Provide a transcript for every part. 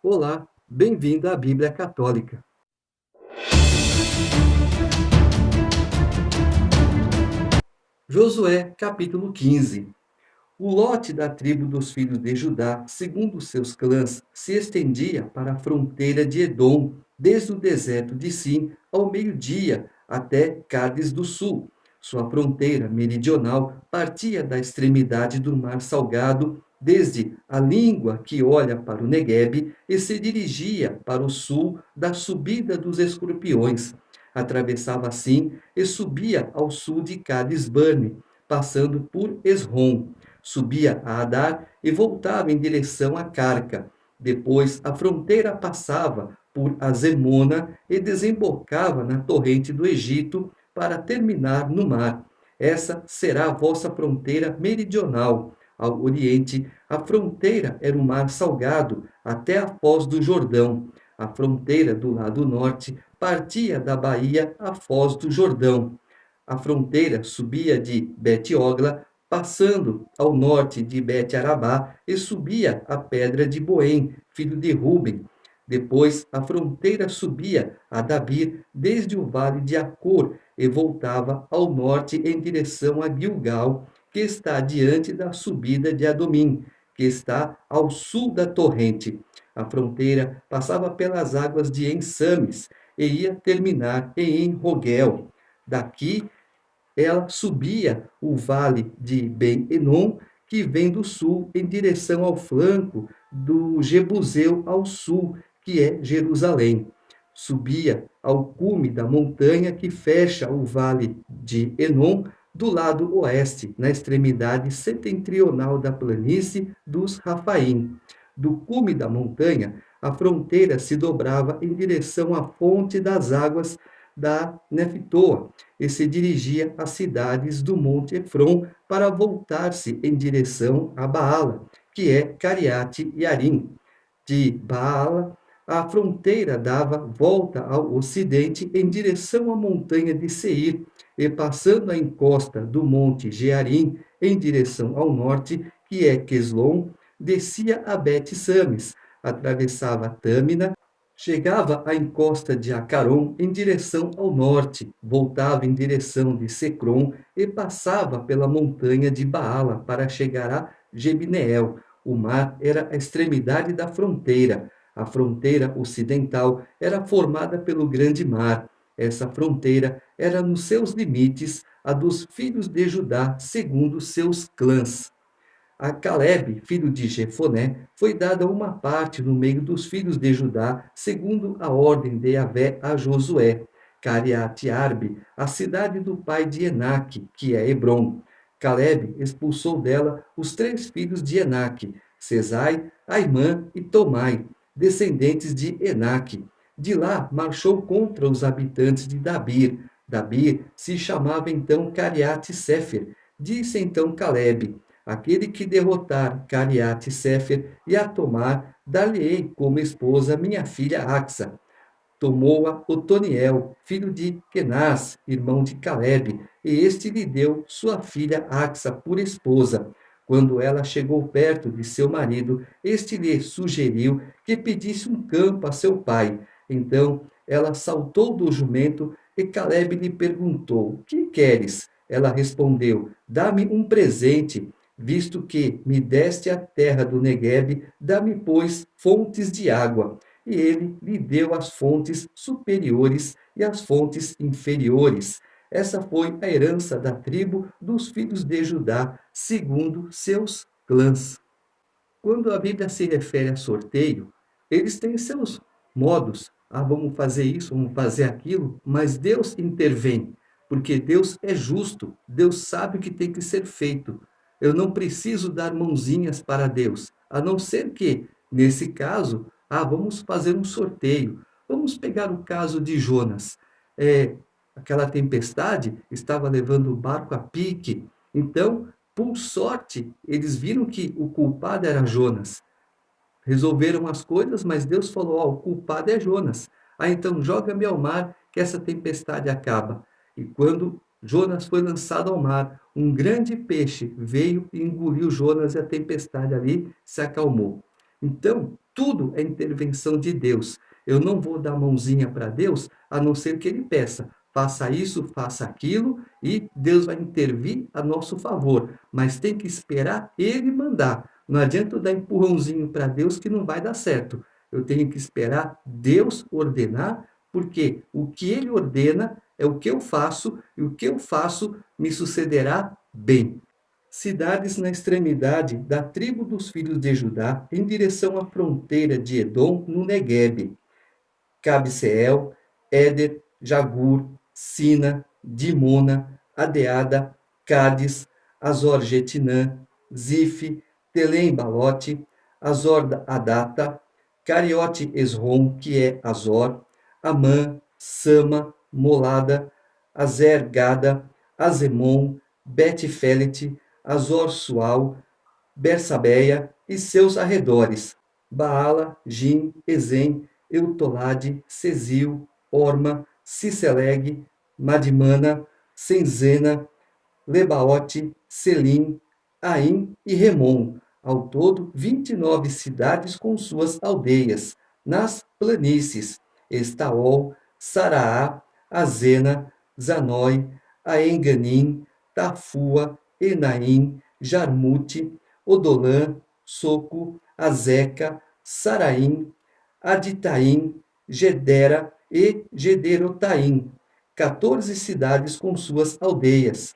Olá, bem-vindo à Bíblia Católica. Josué, capítulo 15. O lote da tribo dos filhos de Judá, segundo seus clãs, se estendia para a fronteira de Edom, desde o deserto de Sim ao meio-dia até Cádiz do Sul. Sua fronteira meridional partia da extremidade do Mar Salgado, desde a língua que olha para o Neguebe, e se dirigia para o sul da subida dos Escorpiões. Atravessava assim e subia ao sul de Cades-Barne, passando por Esrom, subia a Adar e voltava em direção a Carca. Depois a fronteira passava por Azemona e desembocava na torrente do Egito para terminar no mar. Essa será a vossa fronteira meridional. Ao oriente, a fronteira era o mar Salgado, até a foz do Jordão. A fronteira do lado norte partia da Baía à foz do Jordão. A fronteira subia de Bet-Ogla, passando ao norte de Bet-Arabá, e subia a pedra de Boém, filho de Ruben. Depois a fronteira subia a Dabir, desde o vale de Acor, e voltava ao norte em direção a Gilgal, que está diante da subida de Adomim, que está ao sul da torrente. A fronteira passava pelas águas de Ensames e ia terminar em Rogel. Daqui ela subia o vale de Ben-Enom, que vem do sul, em direção ao flanco do Jebuseu ao sul, que é Jerusalém. Subia ao cume da montanha que fecha o vale de Enom, do lado oeste, na extremidade setentrional da planície dos Rafaim. Do cume da montanha, a fronteira se dobrava em direção à fonte das águas da Neftoa e se dirigia às cidades do Monte Efron para voltar-se em direção a Baala, que é Cariate Yarim. De Baala, a fronteira dava volta ao ocidente em direção à montanha de Seir, e passando a encosta do Monte Gearim em direção ao norte, que é Queslon, descia a Bet-Sames, atravessava Tâmina, chegava à encosta de Acaron em direção ao norte, voltava em direção de Secrom e passava pela montanha de Baala para chegar a Jebneel. O mar era a extremidade da fronteira. A fronteira ocidental era formada pelo grande mar. Essa fronteira era nos seus limites a dos filhos de Judá, segundo seus clãs. A Caleb, filho de Jefoné, foi dada uma parte no meio dos filhos de Judá, segundo a ordem de Yahvé a Josué. Cariate-Arbe, a cidade do pai de Enaque, que é Hebron. Caleb expulsou dela os 3 filhos de Enaque, Sesai, Aimã e Tomai, descendentes de Enaque. De lá marchou contra os habitantes de Dabir. Dabir se chamava então Cariate-Sefer. Disse então Caleb: aquele que derrotar Cariate Sefer e a tomar, dar-lhe-ei como esposa minha filha Axa. Tomou-a Otoniel, filho de Kenaz, irmão de Caleb, e este lhe deu sua filha Axa por esposa. Quando ela chegou perto de seu marido, este lhe sugeriu que pedisse um campo a seu pai. Então ela saltou do jumento e Caleb lhe perguntou: que queres? Ela respondeu: dá-me um presente, visto que me deste a terra do Neguebe, dá-me, pois, fontes de água. E ele lhe deu as fontes superiores e as fontes inferiores. Essa foi a herança da tribo dos filhos de Judá, segundo seus clãs. Quando a Bíblia se refere a sorteio, eles têm seus modos. Ah, vamos fazer isso, vamos fazer aquilo, mas Deus intervém, porque Deus é justo, Deus sabe o que tem que ser feito. Eu não preciso dar mãozinhas para Deus, a não ser que, nesse caso, vamos fazer um sorteio. Vamos pegar o caso de Jonas. Aquela tempestade estava levando o barco a pique, então por sorte, eles viram que o culpado era Jonas. Resolveram as coisas, mas Deus falou: o culpado é Jonas. Então joga-me ao mar, que essa tempestade acaba. E quando Jonas foi lançado ao mar, um grande peixe veio e engoliu Jonas e a tempestade ali se acalmou. Então, Tudo é intervenção de Deus. Eu não vou dar mãozinha para Deus, a não ser que Ele peça. Faça isso, faça aquilo, e Deus vai intervir a nosso favor. Mas tem que esperar Ele mandar. Não adianta eu dar empurrãozinho para Deus que não vai dar certo. Eu tenho que esperar Deus ordenar, porque o que Ele ordena é o que eu faço, e o que eu faço me sucederá bem. Cidades na extremidade da tribo dos filhos de Judá, em direção à fronteira de Edom, no Neguebe: Cabseel, Éder, Jagur, Sina, Dimona, Adeada, Cádiz, Azor-Jetinã, Zife, Telém-Balote, Azor-Adata, Cariote-Esrom, que é Azor, Amã, Sama, Molada, Azer-Gada, Azemon, Bet-Felet, Azor-Sual, Bersabeia e seus arredores, Baala, Jim, Ezem, Eutolade, Cezil, Orma, Ciceleg, Madmana, Senzena, Lebaote, Selim, Aim e Remon, ao todo 29 cidades com suas aldeias, nas planícies: Estaol, Saraá, Azena, Zanói, Aenganim, Tafua, Enaim, Jarmute, Odolã, Soco, Azeca, Saraim, Aditaim, Gedera e Gederotaim, 14 cidades com suas aldeias: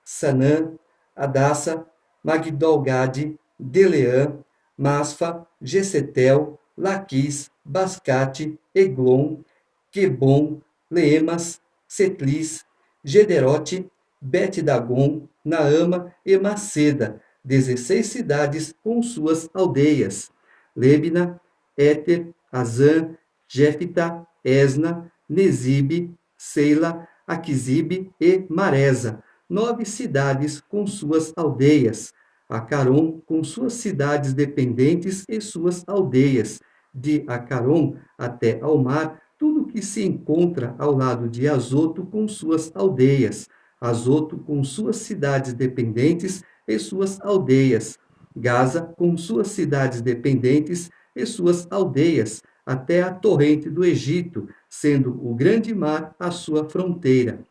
Sanã, Adassa, Magdolgade, Deleã, Masfa, Gessetel, Laquis, Bascate, Eglon, Quebon, Leemas, Setlis, Gederote, Bet-Dagon, Naama e Maceda, 16 cidades com suas aldeias: Lebna, Éter, Azã, Jefta, Esna, Nesibe, Seila, Aquisibe e Maresa, 9 cidades com suas aldeias: Acaron, com suas cidades dependentes e suas aldeias. De Acaron até ao mar, tudo que se encontra ao lado de Azoto com suas aldeias. Azoto com suas cidades dependentes e suas aldeias. Gaza com suas cidades dependentes e suas aldeias, até a torrente do Egito, sendo o grande mar a sua fronteira.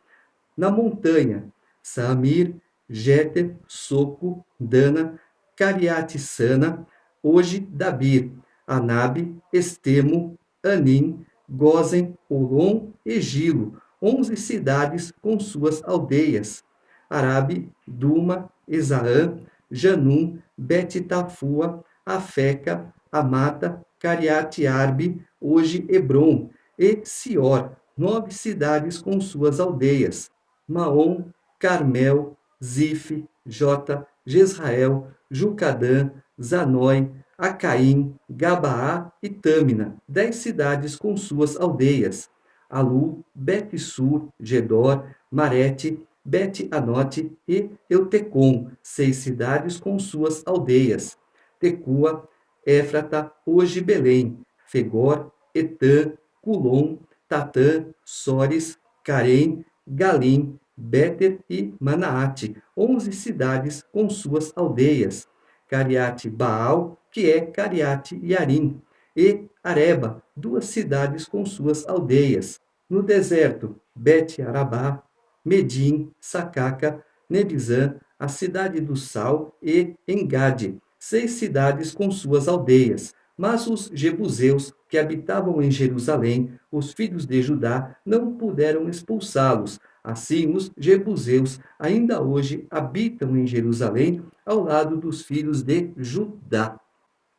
Na montanha: Saamir, Jeter, Soco, Dana, Cariate-Sana, hoje Dabir, Anabe, Estemo, Anim, Gozen, Olom e Gilo, 11 cidades com suas aldeias: Arabe, Duma, Esaã, Janum, Bet-Tafua, Afeca, Amata, Cariate-Arbe, hoje Hebron, e Sior, 9 cidades com suas aldeias: Maom, Carmel, Zife, Jota, Jezrael, Jucadã, Zanói, Acaim, Gabaá e Tâmina, 10 cidades com suas aldeias: Alu, Bet-Sur, Gedor, Marete, Bet-Anote e Eutecom, 6 cidades com suas aldeias: Tecua, Éfrata, hoje Belém, Fegor, Etã, Culom, Tatã, Sores, Carém, Galim, Beter e Manaate, 11 cidades com suas aldeias: Cariate Baal, que é Cariate Yarim, e Areba, 2 cidades com suas aldeias. No deserto: Bet-Arabá, Medim, Sacaca, Nebizã, a cidade do Sal e Engade, 6 cidades com suas aldeias. Mas os jebuseus que habitavam em Jerusalém, os filhos de Judá, não puderam expulsá-los. Assim, os jebuseus ainda hoje habitam em Jerusalém, ao lado dos filhos de Judá.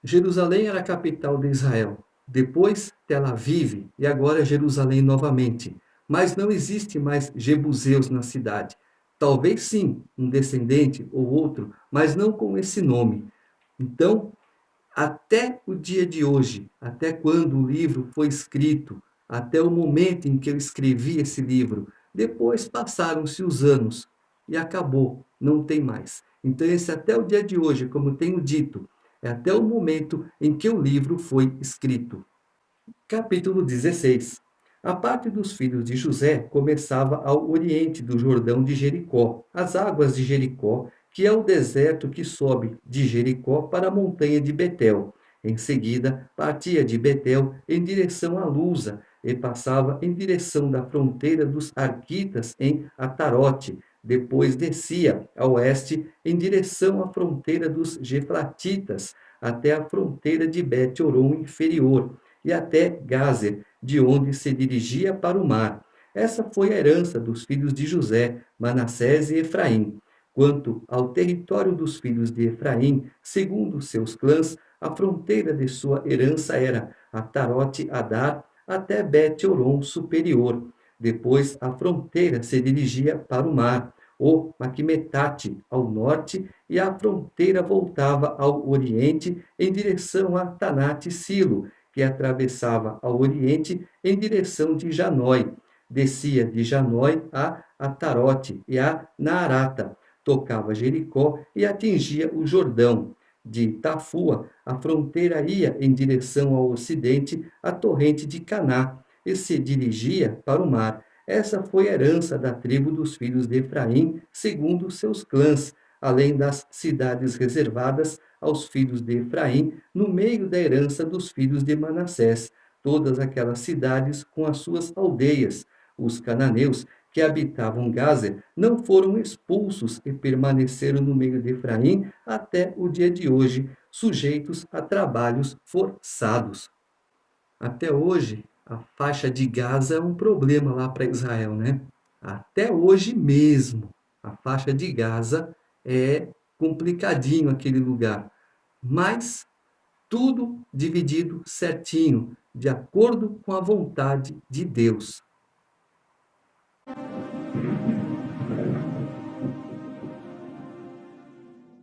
Jerusalém era a capital de Israel. Depois, Tel Aviv e agora Jerusalém novamente. Mas não existe mais jebuseus na cidade. Talvez sim, um descendente ou outro, mas não com esse nome. Então, até o dia de hoje, até quando o livro foi escrito, até o momento em que eu escrevi esse livro, depois passaram-se os anos e acabou, não tem mais. Então, esse até o dia de hoje, como tenho dito, é até o momento em que o livro foi escrito. Capítulo 16. A parte dos filhos de José começava ao oriente do Jordão de Jericó, as águas de Jericó, que é o deserto que sobe de Jericó para a montanha de Betel, Em seguida, partia de Betel em direção a Luza e passava em direção da fronteira dos arquitas em Atarote. Depois descia a oeste em direção à fronteira dos Geflatitas, até a fronteira de Bet-Oron inferior e até Gazer, de onde se dirigia para o mar. Essa foi a herança dos filhos de José, Manassés e Efraim. Quanto ao território dos filhos de Efraim, segundo seus clãs, a fronteira de sua herança era Atarote Adar até Bet-Oron superior. Depois a fronteira se dirigia para o mar, o Maquimetate ao norte, e a fronteira voltava ao oriente em direção a Tanate-Silo, que atravessava ao oriente em direção de Janói. Descia de Janói a Atarote e a Naarata, tocava Jericó e atingia o Jordão. De Tafua, a fronteira ia em direção ao ocidente, à torrente de Caná, e se dirigia para o mar. Essa foi a herança da tribo dos filhos de Efraim, segundo seus clãs, além das cidades reservadas aos filhos de Efraim, no meio da herança dos filhos de Manassés, todas aquelas cidades com as suas aldeias. Os cananeus que habitavam Gazer não foram expulsos e permaneceram no meio de Efraim até o dia de hoje, sujeitos a trabalhos forçados. Até hoje, a faixa de Gaza é um problema lá para Israel, né? Até hoje mesmo, a faixa de Gaza é complicadinho aquele lugar, mas tudo dividido certinho, de acordo com a vontade de Deus.